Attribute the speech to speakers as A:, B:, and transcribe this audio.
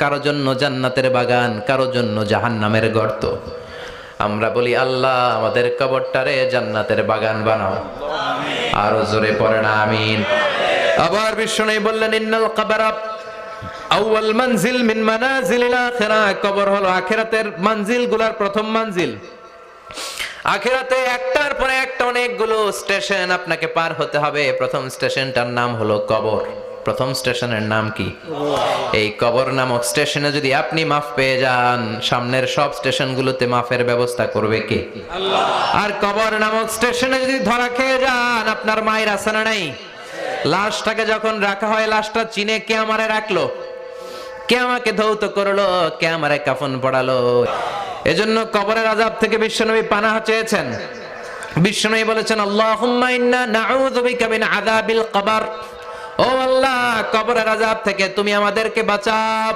A: কারো জন্য জান্নাতের বাগান, কারো জন্য জাহান্নামের গর্ত। আমরা বলি আল্লাহ আমাদের কবরটারে জান্নাতের বাগান বানাও। আরো জোরে পড়েন আমিন। আবার বিষ্ণু বললেন ইন্নাল কবর আউয়াল মানজিল মিন মানাজিলিল আখিরাহ, কবর হলো আখিরাতের মঞ্জিলগুলোর প্রথম মঞ্জিল। আখিরাতে একটার পরে একটা অনেকগুলো স্টেশন আপনাকে পার হতে হবে। প্রথম স্টেশনটার নাম হলো কবর। প্রথম স্টেশনের নাম কি? এই কবর নামক স্টেশনে যদি আপনি মাফ পেয়ে যান, সামনের সব স্টেশনগুলোতে মাফের ব্যবস্থা করবে কে? আল্লাহ। আর কবর নামক স্টেশনে যদি ধরা খেয়ে যান, আপনার মায়ের আছে না নাই? লাশটাকে যখন রাখা হয়, লাশটা চিনে কে আমারে রাখলো, কে আমাকে ধৌত করলো, কে আমারে কাফন পড়ালো। এজন্য কবরের আযাব থেকে বিশ্বনবী পানাহ চেয়েছেন। বিশ্বনবী বলেছেন আল্লাহুম্মা ইন্না নাউযু বিকা মিন আযাবিল কবর। ও আল্লাহ, কবরের আযাব থেকে তুমি আমাদেরকে বাঁচাও।